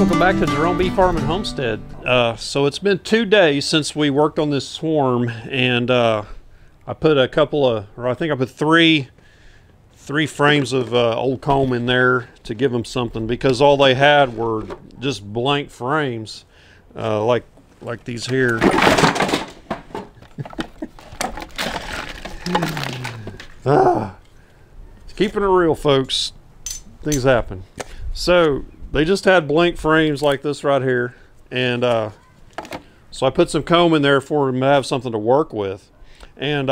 Welcome back to Jerome Bee Farm and Homestead. So it's been 2 days since we worked on this swarm, and I put a couple of, or I think I put three frames of old comb in there to give them something, because all they had were just blank frames, like these here. Keeping it real, folks. Things happen. So they just had blank frames like this right here, and so I put some comb in there for them to have something to work with. And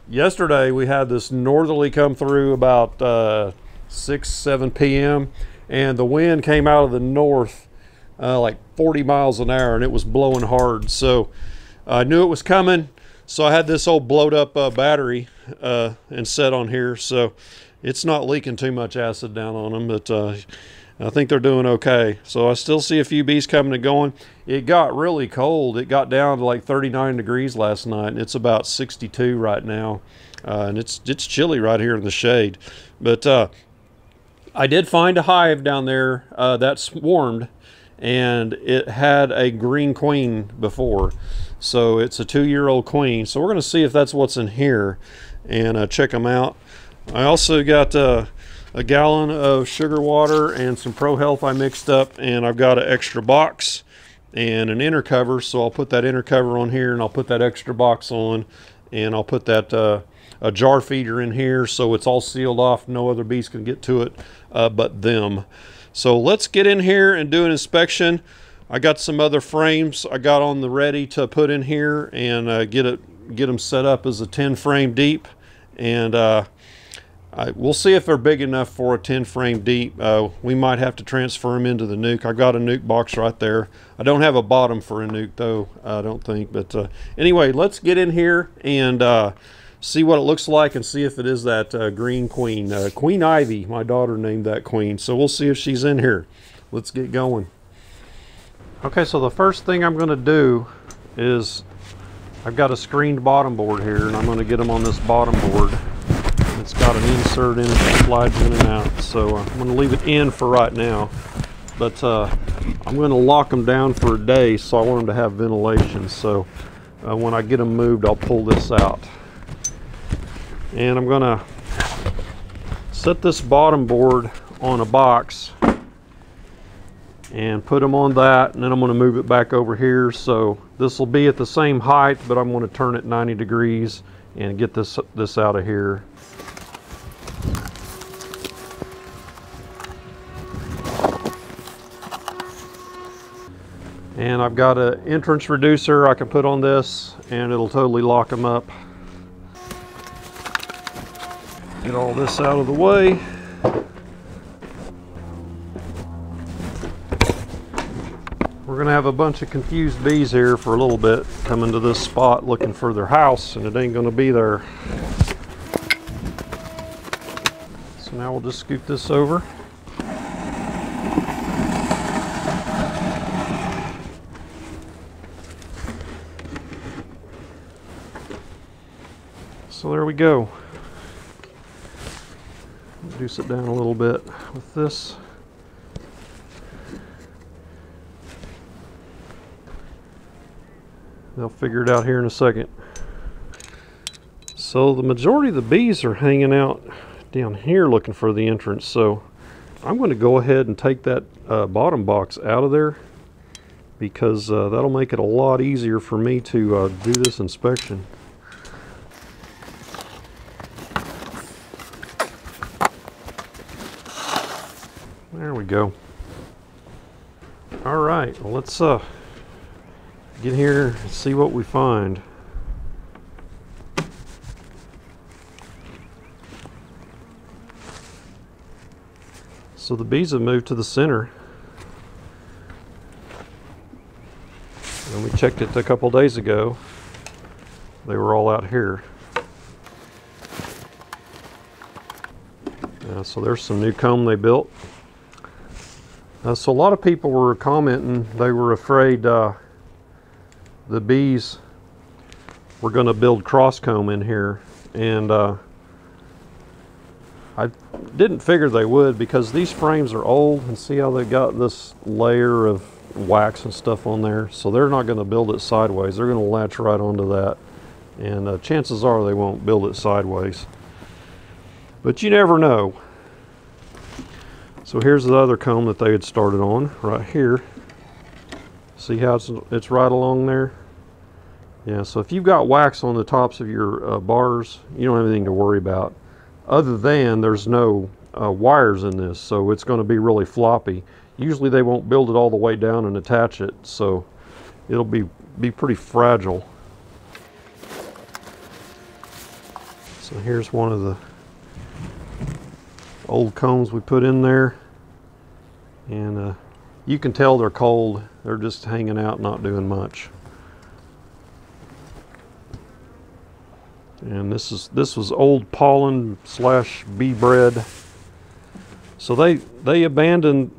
yesterday we had this northerly come through about 6-7 p.m. and the wind came out of the north like 40 miles an hour, and it was blowing hard. So I knew it was coming, so I had this old blowed up battery and set on here, so it's not leaking too much acid down on them, but I think they're doing okay. So I still see a few bees coming and going. It got really cold. It got down to like 39 degrees last night, and it's about 62 right now. And it's chilly right here in the shade. But I did find a hive down there that swarmed, and it had a green queen before. So it's a 2-year-old queen. So we're going to see if that's what's in here and check them out. I also got a gallon of sugar water and some Pro Health I mixed up, and I've got an extra box and an inner cover, so I'll put that inner cover on here, and I'll put that extra box on, and I'll put that a jar feeder in here so it's all sealed off. No other bees can get to it but them. So let's get in here and do an inspection. I got some other frames I got on the ready to put in here and get them set up as a 10 frame deep, and we'll see if they're big enough for a 10 frame deep. We might have to transfer them into the nuke. I've got a nuke box right there. I don't have a bottom for a nuke though, I don't think. But anyway, let's get in here and see what it looks like, and see if it is that green queen. Queen Ivy, my daughter named that queen. So we'll see if she's in here. Let's get going. Okay, so the first thing I'm going to do is I've got a screened bottom board here, and I'm going to get them on this bottom board. It's got an insert in it that slides in and out, so I'm going to leave it in for right now, but I'm going to lock them down for a day, so I want them to have ventilation. So when I get them moved, I'll pull this out, and I'm going to set this bottom board on a box and put them on that, and then I'm going to move it back over here. So this will be at the same height, but I'm going to turn it 90 degrees and get this out of here. And I've got an entrance reducer I can put on this, and it'll totally lock them up. Get all this out of the way. We're going to have a bunch of confused bees here for a little bit, coming to this spot looking for their house, and it ain't going to be there. So now we'll just scoot this over. So there we go. Reduce it down a little bit with this. They'll figure it out here in a second. So the majority of the bees are hanging out down here looking for the entrance. So I'm going to go ahead and take that bottom box out of there, because that'll make it a lot easier for me to do this inspection. There we go. All right, well, let's get here and see what we find. So the bees have moved to the center, and we checked it a couple days ago. They were all out here. So there's some new comb they built. So a lot of people were commenting they were afraid the bees were going to build cross comb in here, and I didn't figure they would, because these frames are old, and see how they got this layer of wax and stuff on there. So they're not going to build it sideways. They're going to latch right onto that, and chances are they won't build it sideways. But you never know. So here's the other comb that they had started on right here. See how it's right along there? Yeah, so if you've got wax on the tops of your bars, you don't have anything to worry about. Other than there's no wires in this, so it's going to be really floppy. Usually they won't build it all the way down and attach it, so it'll be pretty fragile. So here's one of the old combs we put in there, and you can tell they're cold. They're just hanging out, not doing much. And this was old pollen / bee bread. So they abandoned,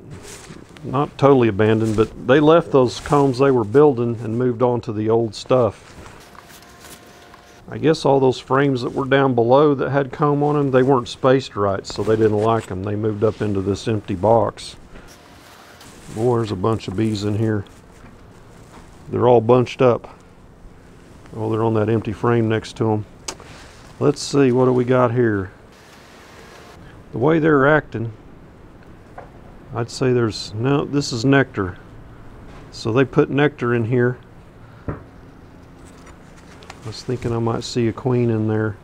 not totally abandoned, but they left those combs they were building and moved on to the old stuff. I guess all those frames that were down below that had comb on them, they weren't spaced right, so they didn't like them. They moved up into this empty box. Boy, there's a bunch of bees in here. They're all bunched up. Oh, they're on that empty frame next to them. Let's see, what do we got here? The way they're acting, I'd say there's, no, this is nectar. So they put nectar in here. I was thinking I might see a queen in there.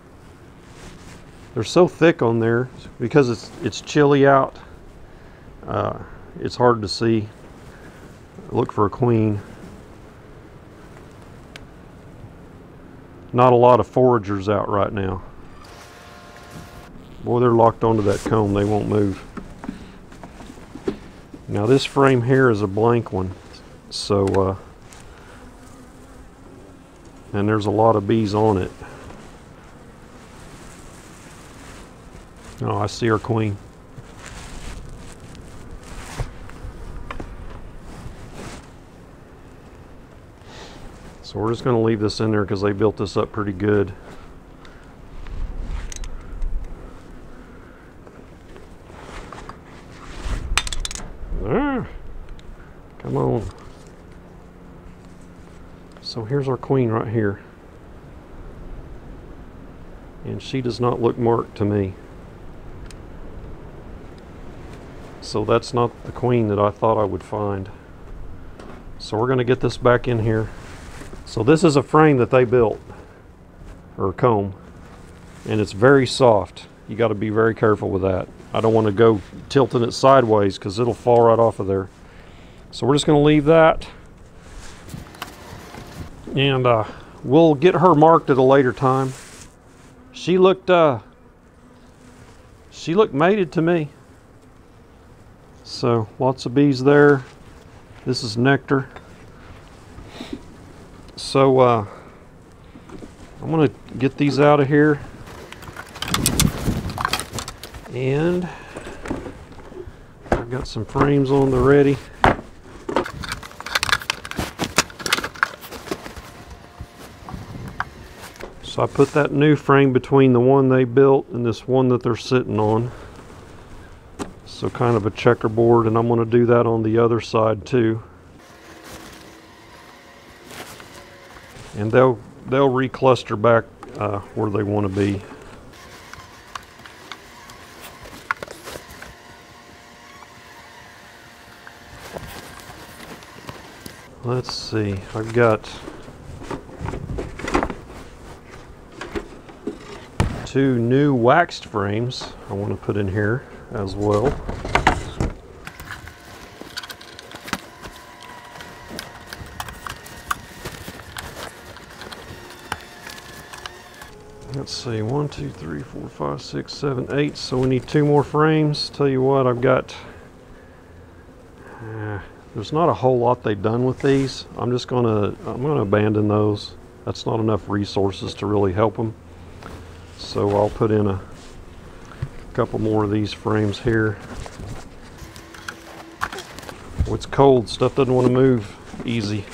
They're so thick on there because it's chilly out. It's hard to see. Look for a queen. Not a lot of foragers out right now. Boy, they're locked onto that comb. They won't move. Now this frame here is a blank one. So, and there's a lot of bees on it. Oh, I see our queen. So we're just going to leave this in there because they built this up pretty good. Come on. So here's our queen right here. And she does not look marked to me. So that's not the queen that I thought I would find. So we're going to get this back in here. So this is a frame that they built, or a comb, and it's very soft. You got to be very careful with that. I don't want to go tilting it sideways because it'll fall right off of there. So we're just going to leave that, and we'll get her marked at a later time. She looked mated to me. So lots of bees there. This is nectar. So I'm going to get these out of here, and I've got some frames on the ready. So I put that new frame between the one they built and this one that they're sitting on. So kind of a checkerboard, and I'm going to do that on the other side too. And they'll recluster back where they want to be. Let's see, I've got 2 new waxed frames I want to put in here as well. Let's see, 1, 2, 3, 4, 5, 6, 7, 8. So we need 2 more frames. Tell you what, I've got, there's not a whole lot they've done with these. I'm gonna abandon those. That's not enough resources to really help them. So I'll put in a couple more of these frames here. Oh, it's cold, stuff doesn't want to move easy.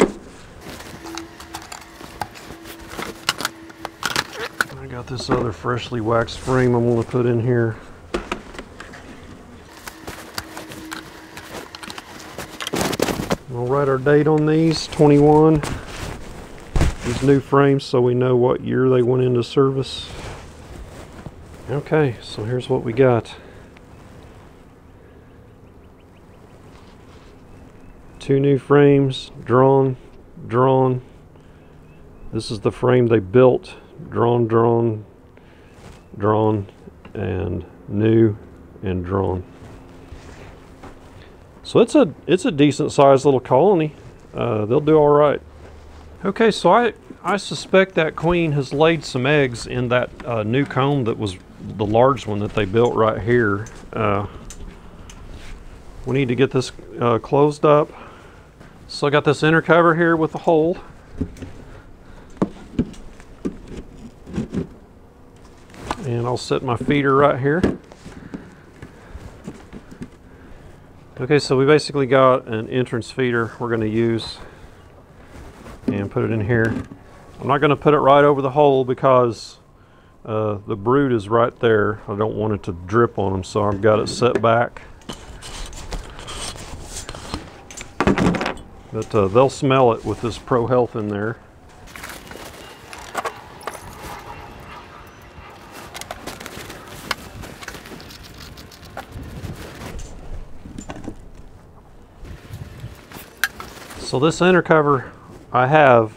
I got this other freshly waxed frame I'm going to put in here. I'll write our date on these, 21. These new frames, so we know what year they went into service. Okay, so here's what we got. 2 new frames, drawn. This is the frame they built, drawn, and new and drawn. So it's a decent sized little colony. They'll do all right. Okay, so I suspect that queen has laid some eggs in that new comb that was the large one that they built right here. We need to get this closed up. So I got this inner cover here with a hole. And I'll set my feeder right here. Okay, so we basically got an entrance feeder we're going to use and put it in here. I'm not going to put it right over the hole because the brood is right there. I don't want it to drip on them, so I've got it set back. But they'll smell it with this Pro Health in there. So this inner cover I have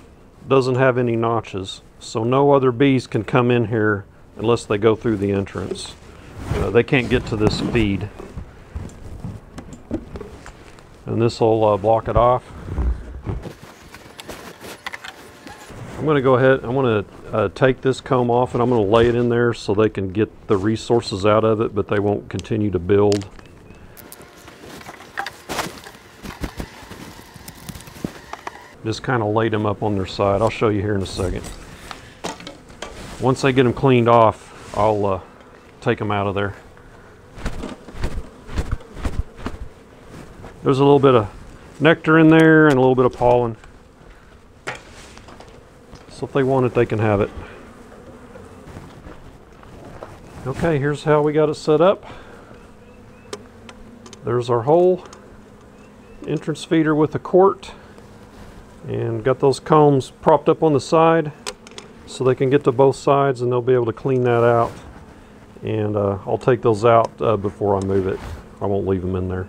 doesn't have any notches, so no other bees can come in here unless they go through the entrance. They can't get to this feed. And this will block it off. I'm going to go ahead, I'm going to take this comb off and I'm going to lay it in there so they can get the resources out of it, but they won't continue to build. Just kind of laid them up on their side. I'll show you here in a second. Once I get them cleaned off, I'll take them out of there. There's a little bit of nectar in there and a little bit of pollen. So if they want it, they can have it. Okay, here's how we got it set up. There's our hole. Entrance feeder with a quart. And got those combs propped up on the side so they can get to both sides, and they'll be able to clean that out. And I'll take those out before I move it. I won't leave them in there.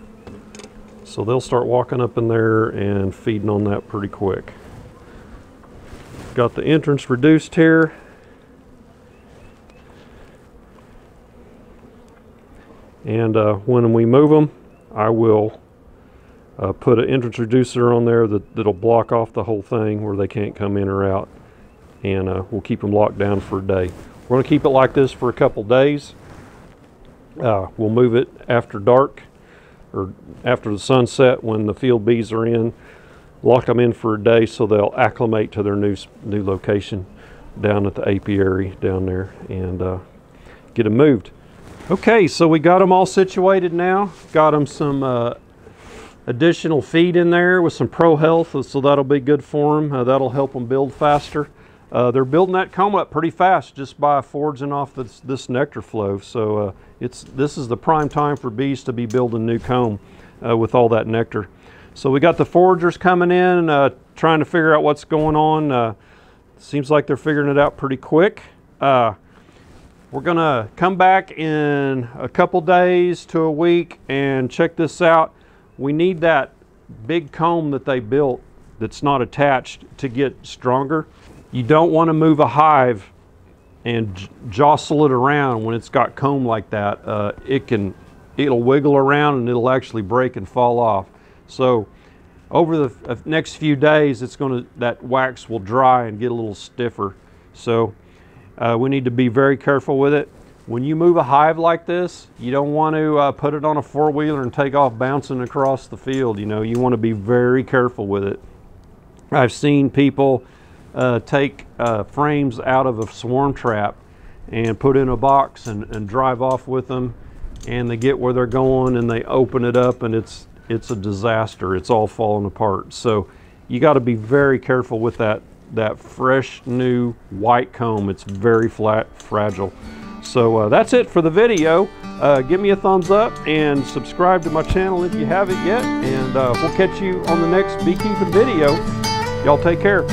So they'll start walking up in there and feeding on that pretty quick. Got the entrance reduced here. And when we move them, I will put an entrance reducer on there that'll block off the whole thing where they can't come in or out. And we'll keep them locked down for a day. We're going to keep it like this for a couple days. We'll move it after dark or after the sunset when the field bees are in. Lock them in for a day so they'll acclimate to their new location down at the apiary down there, and get them moved. Okay, so we got them all situated now. Got them some additional feed in there with some Pro Health, so that'll be good for them. That'll help them build faster. They're building that comb up pretty fast just by foraging off this nectar flow. So this is the prime time for bees to be building new comb with all that nectar. So we got the foragers coming in, trying to figure out what's going on. Seems like they're figuring it out pretty quick. We're gonna come back in a couple days to a week and check this out. We need that big comb that they built that's not attached to get stronger. You don't want to move a hive and jostle it around when it's got comb like that. It'll wiggle around and it'll actually break and fall off. So over the next few days, that wax will dry and get a little stiffer. So we need to be very careful with it. When you move a hive like this, you don't want to put it on a four-wheeler and take off bouncing across the field. You know, you want to be very careful with it. I've seen people take frames out of a swarm trap and put in a box and drive off with them, and they get where they're going and they open it up and it's a disaster. It's all falling apart. So you got to be very careful with that fresh new white comb. It's very fragile. So that's it for the video. Give me a thumbs up and subscribe to my channel if you haven't yet, and we'll catch you on the next beekeeping video. Y'all take care.